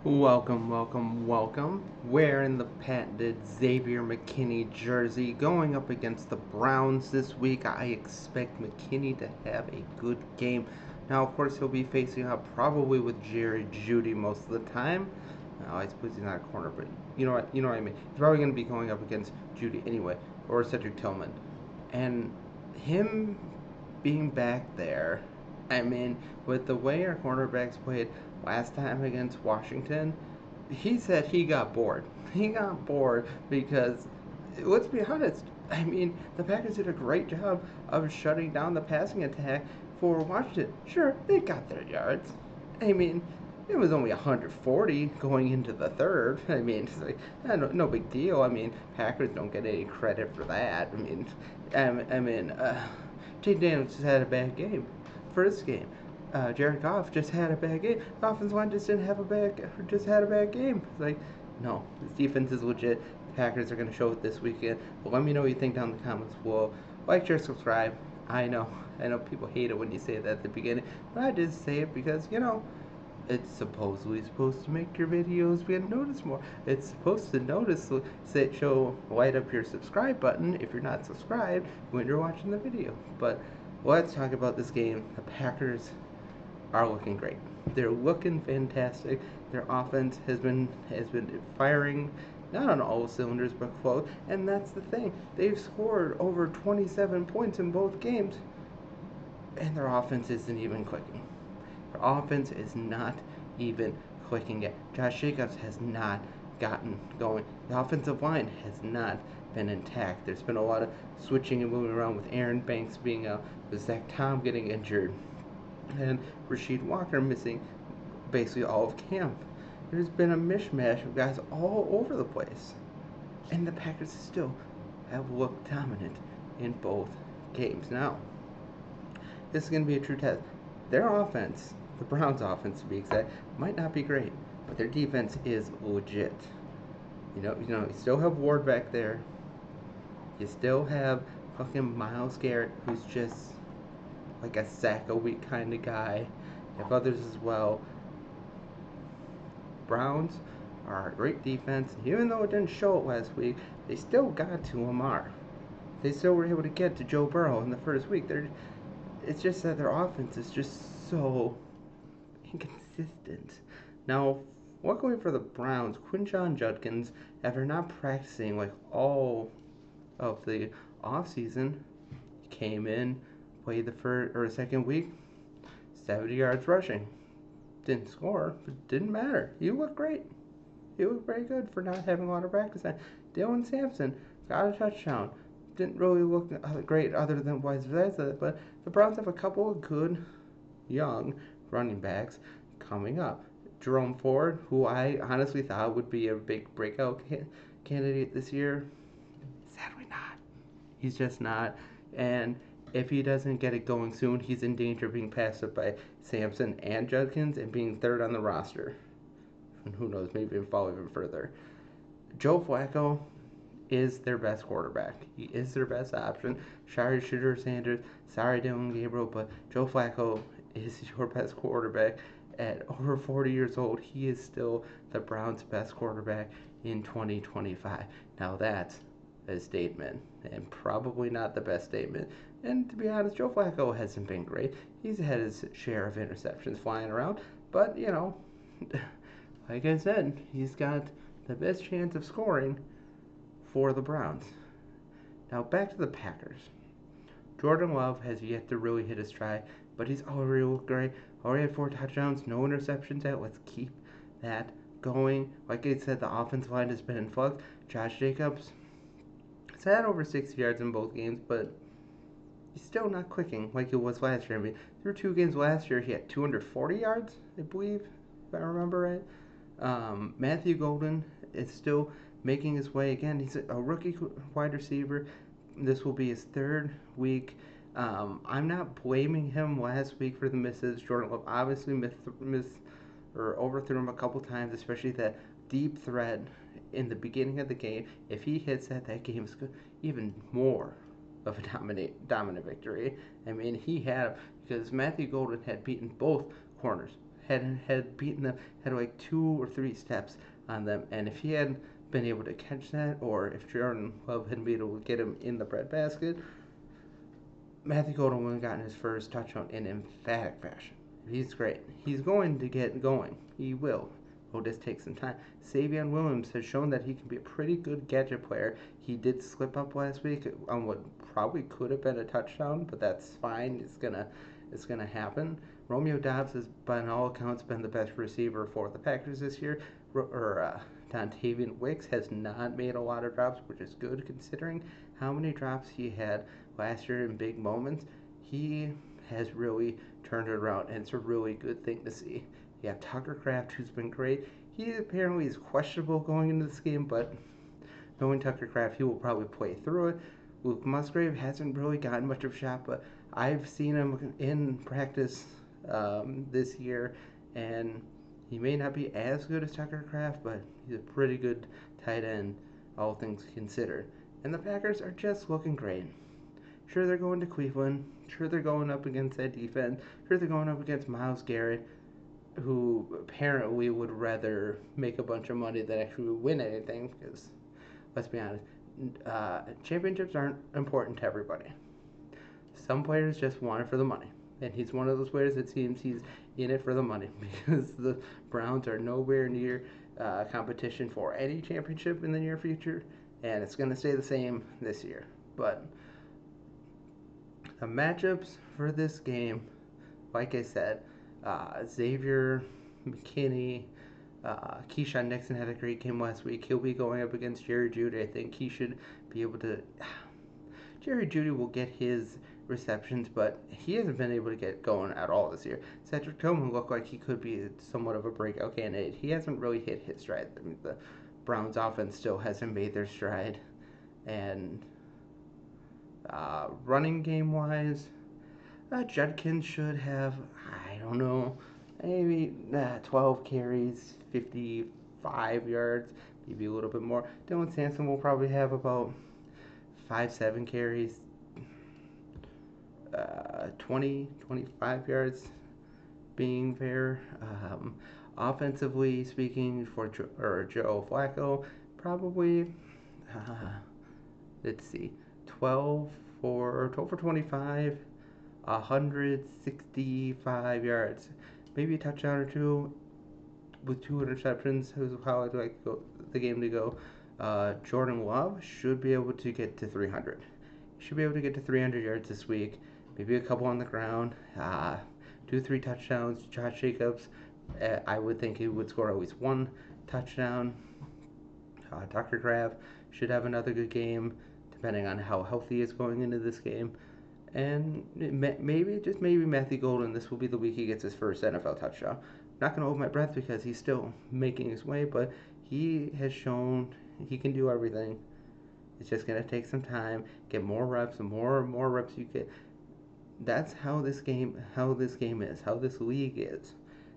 Welcome, welcome, welcome. Wearing the patented Xavier McKinney jersey, going up against the Browns this week. I expect McKinney to have a good game. Now, of course, he'll be facing up probably with Jerry Jeudy most of the time. I suppose he's not a corner, but you know what I mean. He's probably going to be going up against Jeudy anyway, or Cedric Tillman, and him being back there. I mean, with the way our cornerbacks played last time against Washington, he said he got bored. He got bored because, let's be honest, I mean, the Packers did a great job of shutting down the passing attack for Washington. Sure, they got their yards. I mean, it was only 140 going into the third. I mean, it's like, no big deal. I mean, Packers don't get any credit for that. Jay Daniels just had a bad game. First game, Jared Goff just had a bad game. The offensive line just didn't have a bad, just had a bad game. It's like, no, this defense is legit. The Packers are going to show it this weekend. But let me know what you think down in the comments below. Like, share, subscribe. I know people hate it when you say that at the beginning, but I just say it because it's supposedly supposed to make your videos get noticed more. It's supposed to show light up your subscribe button if you're not subscribed when you're watching the video. But let's talk about this game. The Packers are looking great. They're looking fantastic. Their offense has been firing not on all cylinders but close, and that's the thing. They've scored over 27 points in both games, and their offense isn't even clicking. Their offense is not even clicking yet. Josh Jacobs has not gotten going. The offensive line has not been intact. There's been a lot of switching and moving around with Aaron Banks being out, with Zach Tom getting injured, and Rasheed Walker missing basically all of camp. There's been a mishmash of guys all over the place. And the Packers still have looked dominant in both games. Now, this is going to be a true test. Their offense, the Browns' offense to be exact, might not be great, but their defense is legit. You still have Ward back there. You still have fucking Myles Garrett, who's just like a sack a week kind of guy. You have others as well. Browns are a great defense. Even though it didn't show it last week, they still got to Lamar. They still were able to get to Joe Burrow in the first week. It's just that their offense is just so inconsistent. Now, luckily for the Browns, Quinshon Judkins, after not practicing like all of the offseason, came in, played the first or second week, 70 yards rushing. Didn't score, but didn't matter. He looked great. He looked very good for not having a lot of practice time. Dylan Sampson got a touchdown. Didn't really look great other than vice versa, but the Browns have a couple of good young running backs coming up. Jerome Ford, who I honestly thought would be a big breakout candidate this year, sadly not. He's just not. And if he doesn't get it going soon, he's in danger of being passed up by Sampson and Judkins and being third on the roster. And who knows, maybe even fall even further. Joe Flacco is their best quarterback. He is their best option. Sorry, Shooter Sanders. Sorry, Dylan Gabriel, but Joe Flacco is your best quarterback. At over 40 years old, he is still the Browns' best quarterback in 2025. Now that's a statement, and probably not the best statement. And to be honest, Joe Flacco hasn't been great. He's had his share of interceptions flying around, but like I said, he's got the best chance of scoring for the Browns. Now back to the Packers. Jordan Love has yet to really hit his stride, but he's already looked great. Already had 4 touchdowns, no interceptions yet. Let's keep that going. Like I said, the offensive line has been in flux. Josh Jacobs has had over 60 yards in both games, but he's still not clicking like it was last year. I mean, through 2 games last year, he had 240 yards, I believe, if I remember right. Matthew Golden is still making his way again. He's a rookie wide receiver. This will be his 3rd week. I'm not blaming him last week for the misses. Jordan Love obviously missed or overthrew him a couple times, especially that deep threat in the beginning of the game. If he hits that game's even more of a dominant victory. I mean, he had, because Matthew Golden had beaten both corners, had beaten them, had like 2 or 3 steps on them, and if he hadn't been able to catch that, or if Jordan Love hadn't been able to get him in the breadbasket, Matthew Golden would have gotten his first touchdown in emphatic fashion. He's great. He's going to get going. He will. It'll just take some time. Savion Williams has shown that he can be a pretty good gadget player. He did slip up last week on what probably could have been a touchdown, but that's fine. It's gonna happen. Romeo Doubs has, by all accounts, been the best receiver for the Packers this year. Dontavian Wicks has not made a lot of drops, which is good considering how many drops he had last year in big moments. He has really turned it around, and it's a really good thing to see. You have Tucker Kraft, who's been great. He apparently is questionable going into this game, but knowing Tucker Kraft, he will probably play through it. Luke Musgrave hasn't really gotten much of a shot, but I've seen him in practice this year, and he may not be as good as Tucker Kraft, but he's a pretty good tight end, all things considered. And the Packers are just looking great. Sure, they're going to Cleveland. Sure, they're going up against that defense. Sure, they're going up against Myles Garrett, who apparently would rather make a bunch of money than actually win anything, because, let's be honest, championships aren't important to everybody. Some players just want it for the money. And he's one of those players that seems he's in it for the money, because the Browns are nowhere near competition for any championship in the near future, and it's going to stay the same this year. But the matchups for this game, like I said, Xavier McKinney, Keyshawn Nixon had a great game last week. He'll be going up against Jerry Jeudy. I think he should be able to. Jerry Jeudy will get his receptions, but he hasn't been able to get going at all this year. Cedric Tillman looked like he could be somewhat of a breakout candidate. He hasn't really hit his stride. I mean, the Browns offense still hasn't made their stride. And running game wise, Judkins should have, I don't know, maybe 12 carries, 55 yards, maybe a little bit more. Dylan Sampson will probably have about 5-7 carries, 25 yards, being fair. Offensively speaking, for Joe Flacco, probably, let's see, 12 for 25, 165 yards, maybe a touchdown or two with 2 interceptions. Is how I'd like the game to go. Jordan Love should be able to get to 300. Should be able to get to 300 yards this week. Maybe a couple on the ground. 2-3 touchdowns. Josh Jacobs, I would think he would score at least 1 touchdown. Tucker Kraft should have another good game, depending on how healthy he is going into this game. And maybe, just maybe, Matthew Golden, this will be the week he gets his first NFL touchdown. I'm not going to hold my breath because he's still making his way, but he has shown he can do everything. It's just going to take some time, get more reps, and more reps you get. That's how this game is, how this league is.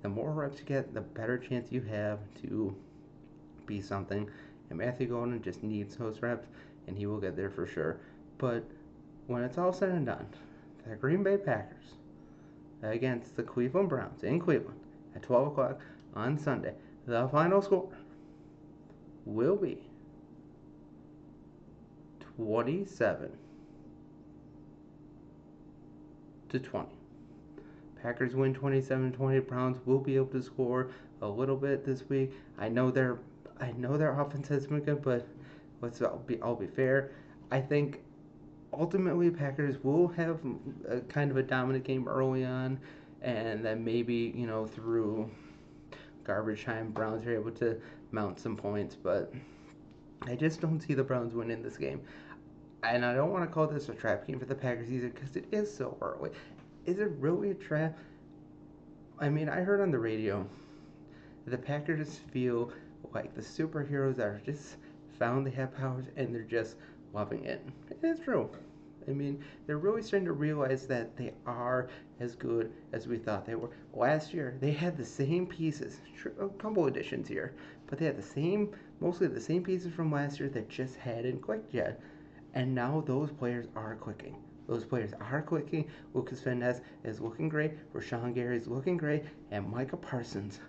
The more reps you get, the better chance you have to be something. And Matthew Golden just needs those reps, and he will get there for sure. But when it's all said and done, the Green Bay Packers against the Cleveland Browns in Cleveland at 12 o'clock on Sunday, the final score will be 27-20. Packers win 27-20. Browns will be able to score a little bit this week. I know their offense has been good, but I'll be fair. I think ultimately Packers will have a kind of a dominant game early on, and then maybe, through garbage time, Browns are able to mount some points, but I just don't see the Browns winning this game. And I don't want to call this a trap game for the Packers either, because it is so early. Is it really a trap? I mean, I heard on the radio that the Packers feel like the superheroes that are just found they have powers and they're just loving it. It is true. I mean, they're really starting to realize that they are as good as we thought they were. Last year, they had the same pieces, a couple additions here, but they had mostly the same pieces from last year that just hadn't clicked yet. And now those players are clicking. Those players are clicking. Lucas Fernandez is looking great. Rashawn Gary is looking great. And Micah Parsons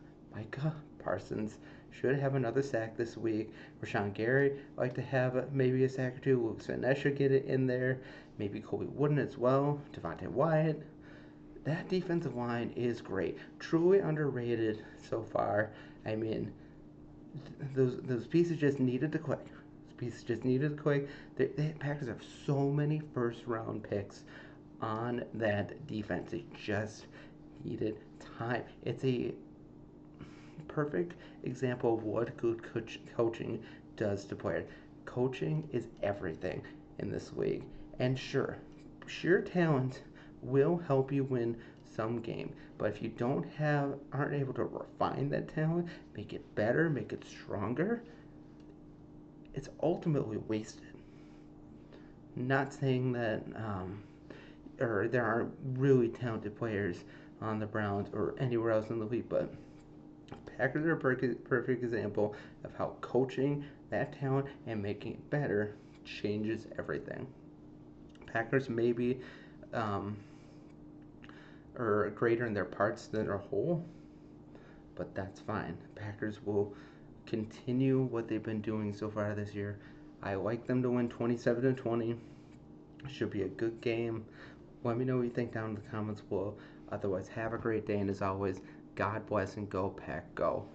should have another sack this week. Rashawn Gary like to have maybe a sack or two. Lucas Fernandez should get it in there. Maybe Colby Wooden as well. Devontae Wyatt. That defensive line is great. Truly underrated so far. I mean, those pieces just needed to click. Those pieces just needed to click. The Packers have so many first round picks on that defense. They just needed time. It's a perfect example of what good coaching does to players. Coaching is everything in this league. And sure, sheer talent will help you win some game. But if you aren't able to refine that talent, make it better, make it stronger, it's ultimately wasted. Not saying that, or there aren't really talented players on the Browns or anywhere else in the league, but Packers are a perfect example of how coaching that talent and making it better changes everything. Packers maybe are greater in their parts than their whole, but that's fine. Packers will continue what they've been doing so far this year. I like them to win 27-20. Should be a good game. Let me know what you think down in the comments below. Otherwise, have a great day, and as always, God bless and go Pack Go.